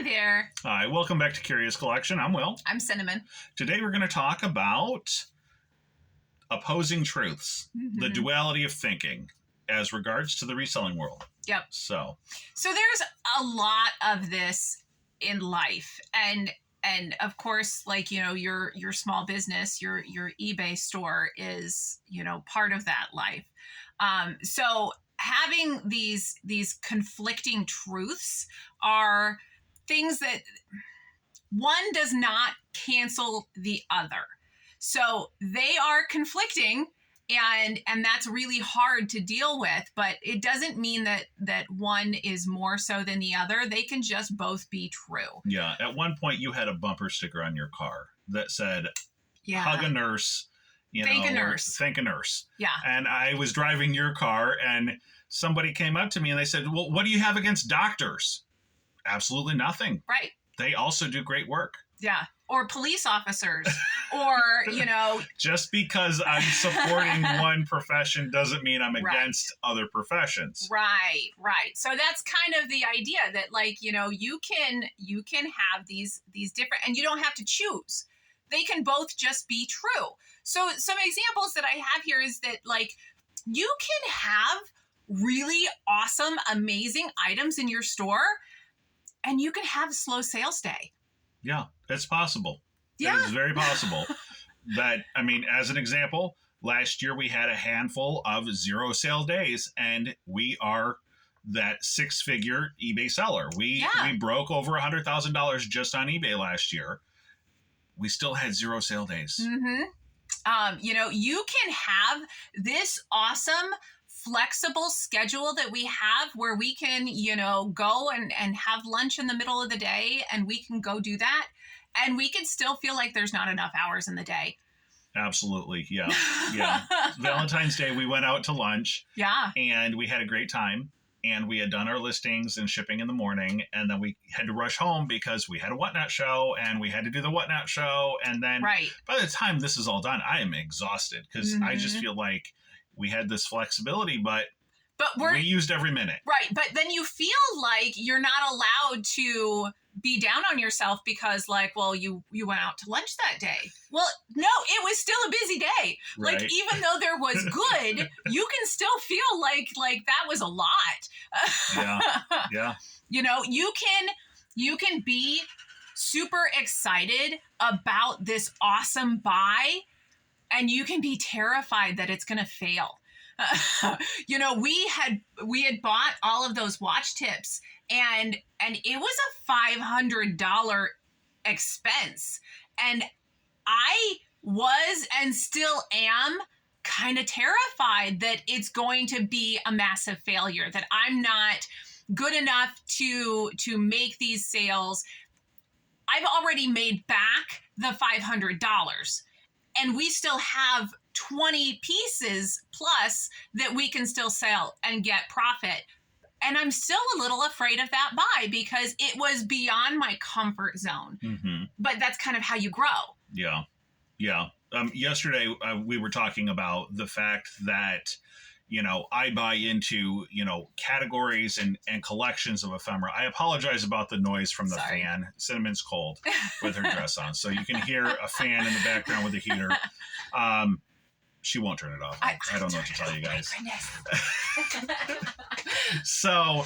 there. Hi, welcome back to Curious Collection. I'm Will. I'm Cinnamon. Today we're going to talk about opposing truths, the duality of thinking as regards to the reselling world. Yep. So there's a lot of this in life, and of course, like, you know, your small business, your eBay store is, you know, part of that life. So having these conflicting truths are things that one does not cancel the other. So they are conflicting, and that's really hard to deal with, but it doesn't mean that one is more so than the other. They can just both be true. yeah, at one point you had a bumper sticker on your car that said, hug a nurse, thank a nurse. Thank a nurse. Yeah. And I was driving your car and somebody came up to me and they said, well, what do you have against doctors? Absolutely nothing. Right. They also do great work. Yeah. Or police officers, or, you know. Just because I'm supporting one profession doesn't mean I'm against other professions. Right. So that's kind of the idea that, like, you know, you can have these different, and you don't have to choose. They can both just be true. So some examples that I have here is that, like, you can have really awesome, amazing items in your store, and you can have a slow sales day. Yeah, it's possible. Yeah. It is very possible. That, I mean, as an example, last year we had a handful of 0 sale days, and we are that 6-figure eBay seller. We broke over $100,000 just on eBay last year. We still had 0 sale days. You know, you can have this awesome flexible schedule that we have where we can, you know, go and have lunch in the middle of the day, and we can go do that, and we can still feel like there's not enough hours in the day. Absolutely. Yeah. Valentine's Day, we went out to lunch. Yeah. And we had a great time. And we had done our listings and shipping in the morning. And then we had to rush home because we had a Whatnot show and we had to do the Whatnot show. And then by the time this is all done, I am exhausted because I just feel like we had this flexibility, but we used every minute. Right. But then you feel like you're not allowed to be down on yourself because, like, well, you went out to lunch that day. Well, no, it was still a busy day. Right. Like, even though there was good, you can still feel like that was a lot. Yeah. You know, you can be super excited about this awesome buy, and you can be terrified that it's going to fail. You know, we had bought all of those watch tips, and it was a $500 expense. And I was and still am kind of terrified that it's going to be a massive failure, that I'm not good enough to make these sales. I've already made back the $500, and we still have 20 pieces plus that we can still sell and get profit. And I'm still a little afraid of that buy because it was beyond my comfort zone. But that's kind of how you grow. Yeah. Yesterday, we were talking about the fact that, you know, I buy into, you know, categories and collections of ephemera. I apologize about the noise from the fan. Cinnamon's cold with her dress on. So you can hear a fan in the background with a heater. She won't turn it off. I don't know what to tell you guys. So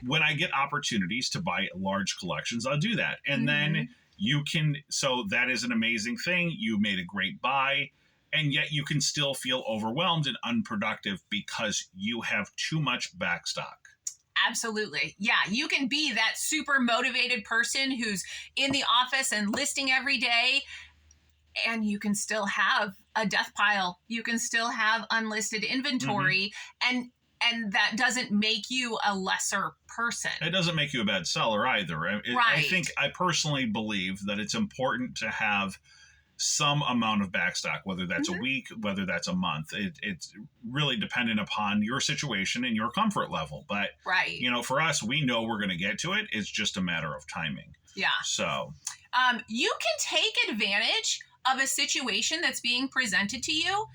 when I get opportunities to buy large collections, I'll do that. And then you can, so that is an amazing thing. You made a great buy, and yet you can still feel overwhelmed and unproductive because you have too much backstock. Absolutely. Yeah. You can be that super motivated person who's in the office and listing every day, and you can still have a death pile. You can still have unlisted inventory, and that doesn't make you a lesser person. It doesn't make you a bad seller either. I think I personally believe that it's important to have some amount of backstock, whether that's a week, whether that's a month. It's really dependent upon your situation and your comfort level. But, you know, for us, we know we're going to get to it. It's just a matter of timing. Yeah. So you can take advantage of a situation that's being presented to you,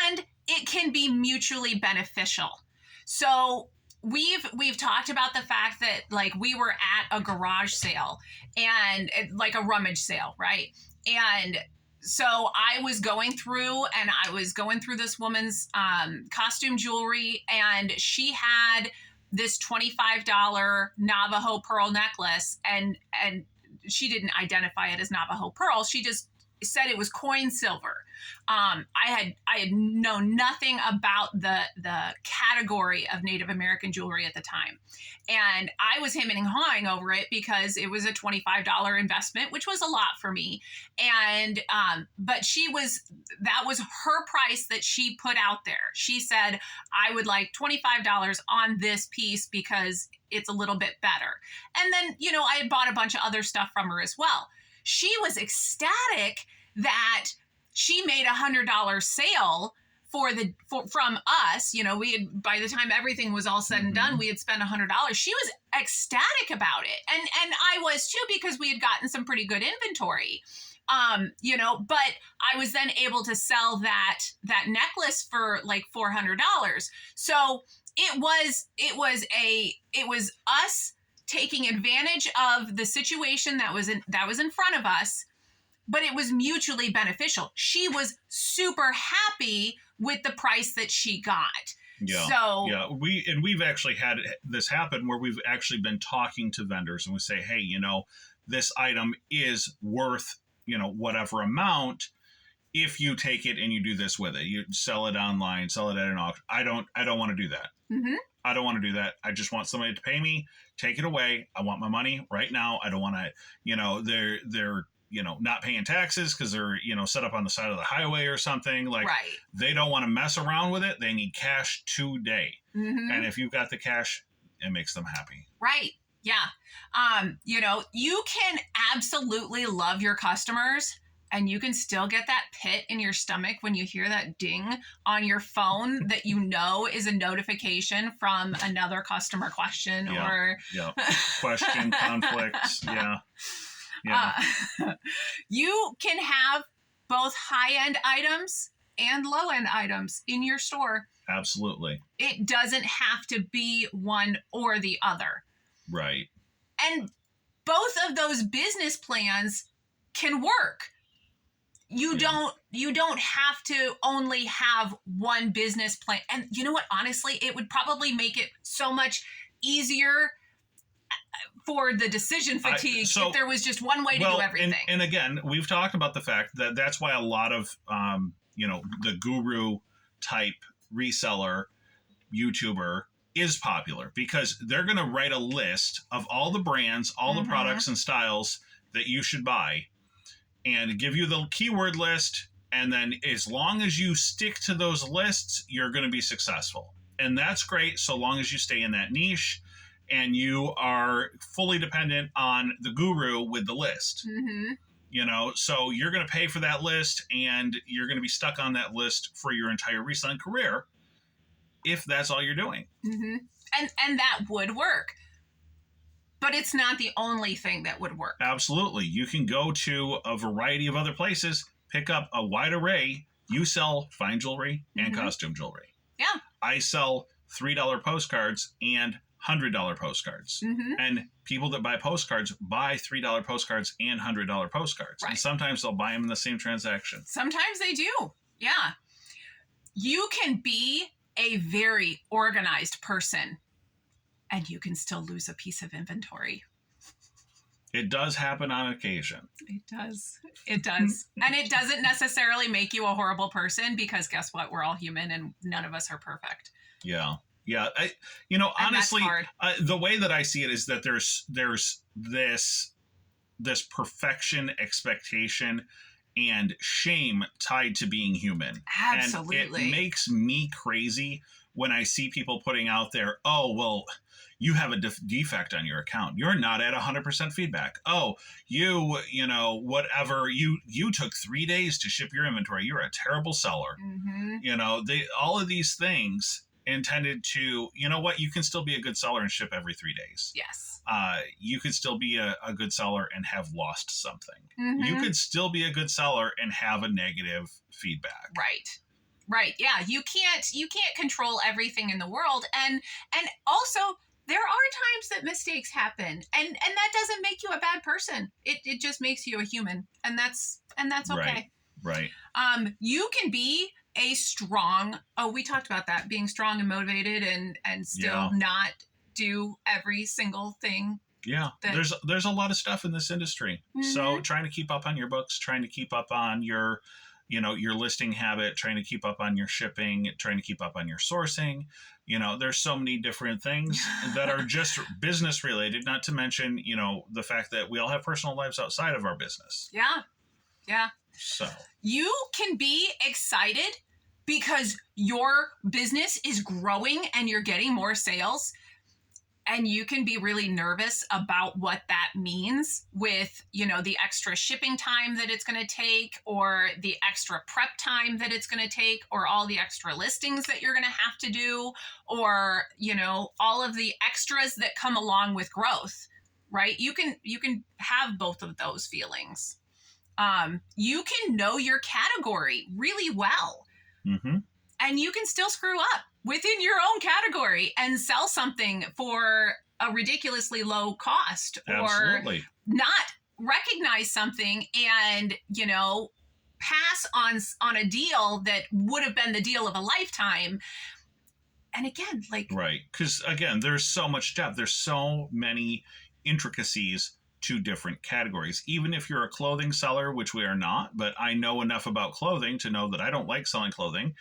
and it can be mutually beneficial. So we've talked about the fact that like we were at a garage sale and like a rummage sale, right? And so I was going through this woman's costume jewelry, and she had this $25 Navajo pearl necklace, and she didn't identify it as Navajo pearl. She just said it was coin silver. I had known nothing about the category of Native American jewelry at the time, and I was hemming and hawing over it because it was a $25 investment, which was a lot for me. And but that was her price that she put out there. She said, I would like $25 on this piece because it's a little bit better. And then, you know, I had bought a bunch of other stuff from her as well. She was ecstatic that she made $100 sale from us. You know, we had, by the time everything was all said and done, we had spent $100. She was ecstatic about it. And I was too, because we had gotten some pretty good inventory. You know, but I was then able to sell that necklace for like $400. So it was us taking advantage of the situation that was in front of us, but it was mutually beneficial. She was super happy with the price that she got. Yeah. So yeah, we've actually had this happen where we've actually been talking to vendors and we say, hey, you know, this item is worth, you know, whatever amount if you take it and you do this with it. You sell it online, sell it at an auction. I don't want to do that. Mm-hmm. I don't want to do that. I just want somebody to pay me, take it away. I want my money right now. I don't want to, you know, they're you know, not paying taxes because they're, you know, set up on the side of the highway or something. Like, right. They don't want to mess around with it. They need cash today. Mm-hmm. And if you've got the cash, it makes them happy. Right. Yeah. You know, you can absolutely love your customers, and you can still get that pit in your stomach when you hear that ding on your phone that you know is a notification from another customer question or question, conflicts. Yeah. You can have both high-end items and low-end items in your store. Absolutely. It doesn't have to be one or the other. Right. And both of those business plans can work. You don't have to only have one business plan. And you know what? Honestly, it would probably make it so much easier for the decision fatigue if there was just one way to do everything. And again, we've talked about the fact that that's why a lot of, you know, the guru type reseller YouTuber is popular, because they're going to write a list of all the brands, all the products and styles that you should buy and give you the keyword list. And then as long as you stick to those lists, you're going to be successful. And that's great so long as you stay in that niche and you are fully dependent on the guru with the list. Mm-hmm. You know, so you're going to pay for that list and you're going to be stuck on that list for your entire reselling career if that's all you're doing. Mm-hmm. And that would work. But it's not the only thing that would work. Absolutely. You can go to a variety of other places, pick up a wide array. You sell fine jewelry and costume jewelry. Yeah. I sell $3 postcards and $100 postcards. Mm-hmm. And people that buy postcards buy $3 postcards and $100 postcards. Right. And sometimes they'll buy them in the same transaction. Sometimes they do. Yeah. You can be a very organized person and you can still lose a piece of inventory. It does happen on occasion. It does. It does. And it doesn't necessarily make you a horrible person, because guess what? We're all human and none of us are perfect. Yeah. Yeah. You know, and honestly, that's the way that I see it is that there's this perfection expectation and shame tied to being human. Absolutely. And it makes me crazy when I see people putting out there, oh, well, you have a defect on your account. You're not at 100% feedback. Oh, you know, whatever, you took 3 days to ship your inventory. You're a terrible seller. Mm-hmm. You know, all of these things intended to, you know what, you can still be a good seller and ship every 3 days. Yes. You could still be a good seller and have lost something. Mm-hmm. You could still be a good seller and have a negative feedback. Right. Right. Yeah. You can't control everything in the world. And also there are times that mistakes happen, and that doesn't make you a bad person. It just makes you a human. And that's okay. Right. You can be a strong, we talked about that, being strong and motivated and still not do every single thing. Yeah. There's a lot of stuff in this industry. Mm-hmm. So trying to keep up on your books, trying to keep up on your listing habit, trying to keep up on your shipping, trying to keep up on your sourcing. There's so many different things that are just business related, not to mention, the fact that we all have personal lives outside of our business. Yeah. Yeah. So you can be excited because your business is growing and you're getting more sales. And you can be really nervous about what that means with, the extra shipping time that it's going to take, or the extra prep time that it's going to take, or all the extra listings that you're going to have to do, or, all of the extras that come along with growth, right? You can have both of those feelings. You can know your category really well. Mm-hmm. And you can still screw up within your own category and sell something for a ridiculously low cost. Absolutely. Or not recognize something and, pass on a deal that would have been the deal of a lifetime. And again, right. Because again, there's so much depth. There's so many intricacies to different categories. Even if you're a clothing seller, which we are not, but I know enough about clothing to know that I don't like selling clothing.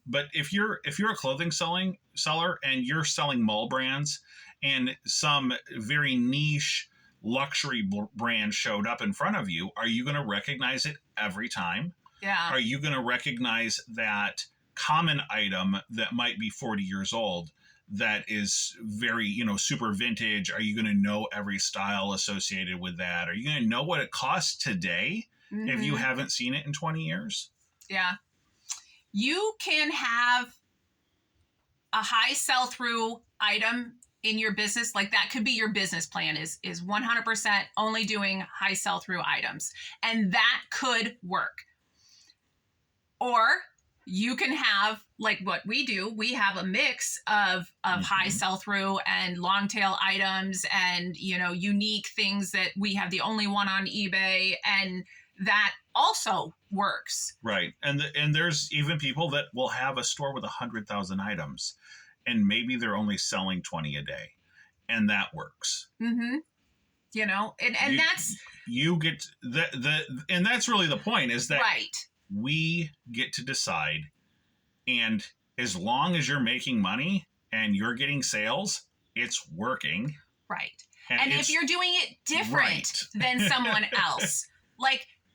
But if you're a clothing seller and you're selling mall brands, and some very niche luxury brand showed up in front of you, are you going to recognize it every time? Yeah. Are you going to recognize that common item that might be 40 years old that is very, super vintage? Are you going to know every style associated with that? Are you going to know what it costs today if you haven't seen it in 20 years? Yeah. You can have a high sell-through item in your business. Like that could be your business plan is 100% only doing high sell-through items. And that could work. Or you can have, like what we do, we have a mix of high sell-through and long tail items and, unique things that we have the only one on eBay, and that also works. Right. And there's even people that will have a store with 100,000 items and maybe they're only selling 20 a day, and that works. Mm-hmm. And that's, you get and that's really the point, is that right. We get to decide, and as long as you're making money and you're getting sales, it's working. Right. And if you're doing it different than someone else,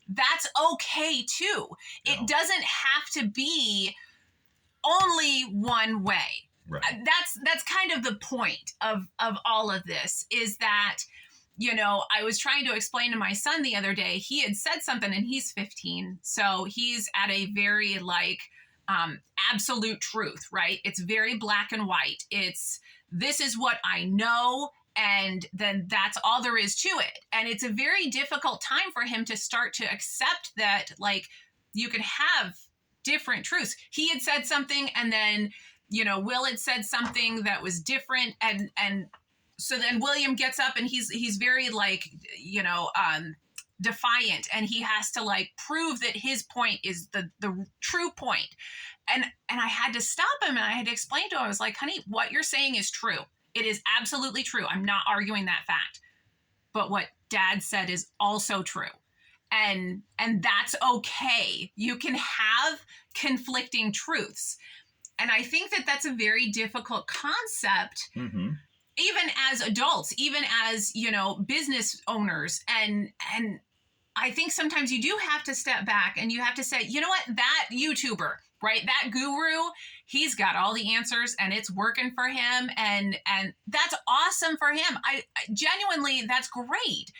that's okay too. It doesn't have to be only one way. Right. That's kind of the point of all of this, is that, I was trying to explain to my son the other day, he had said something, and he's 15. So he's at a very absolute truth, right? It's very black and white. This is what I know. And then that's all there is to it. And it's a very difficult time for him to start to accept that, you could have different truths. He had said something, and then, Will had said something that was different. And so then William gets up and he's very defiant, and he has to prove that his point is the true point. And I had to stop him, and I had to explain to him, I was like, honey, what you're saying is true. It is absolutely true. I'm not arguing that fact. But what Dad said is also true. And that's okay. You can have conflicting truths. And I think that that's a very difficult concept, even as adults, even as, business owners. And I think sometimes you do have to step back and you have to say, you know what, that YouTuber, right? That guru, he's got all the answers and it's working for him. And that's awesome for him. I genuinely, that's great.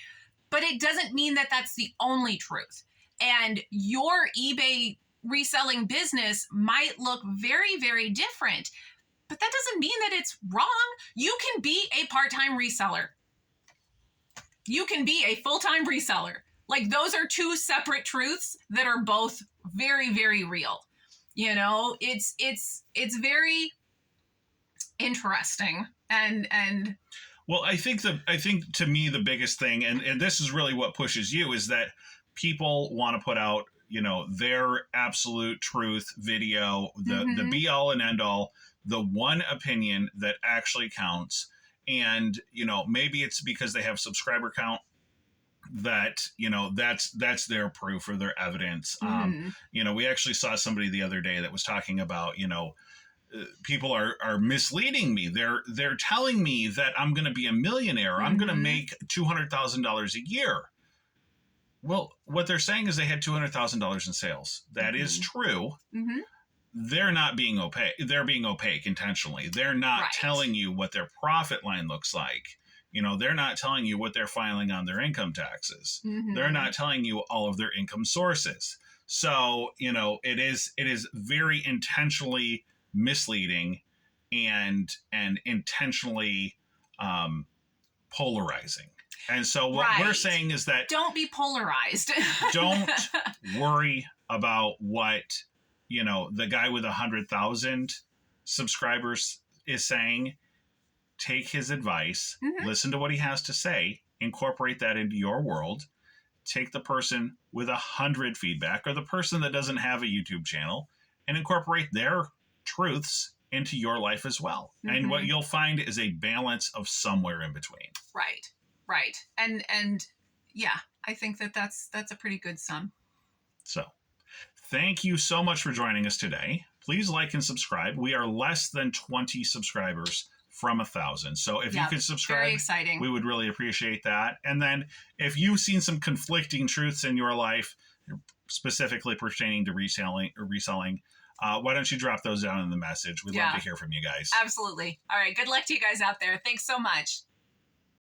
But it doesn't mean that that's the only truth. And your eBay reselling business might look very, very different. But that doesn't mean that it's wrong. You can be a part-time reseller. You can be a full-time reseller. Those are two separate truths that are both very, very real. You know, it's very interesting. And Well, I think to me the biggest thing, and this is really what pushes you, is that people want to put out, their absolute truth video, the be all and end all, the one opinion that actually counts. And maybe it's because they have subscriber count that that's their proof or their evidence. We actually saw somebody the other day that was talking about people are misleading me. They're telling me that I'm going to be a millionaire. I'm going to make $200,000 a year. Well, what they're saying is they had $200,000 in sales. That is true. They're not being opaque. They're being opaque intentionally. They're not telling you what their profit line looks like. They're not telling you what they're filing on their income taxes. They're not telling you all of their income sources. So, it is very intentionally misleading and intentionally polarizing. And so what we're saying is that don't be polarized. Don't worry about what, the guy with 100,000 subscribers is saying. Take his advice, listen to what he has to say, incorporate that into your world. Take the person with 100 feedback or the person that doesn't have a YouTube channel and incorporate their truths into your life as well. And what you'll find is a balance of somewhere in between. Right. And yeah, I think that's a pretty good sum. So thank you so much for joining us today. Please like and subscribe. We are less than 20 subscribers from 1,000. So if you could subscribe, very exciting. We would really appreciate that. And then if you've seen some conflicting truths in your life, specifically pertaining to reselling, why don't you drop those down in the message? We'd love to hear from you guys. Absolutely. All right. Good luck to you guys out there. Thanks so much.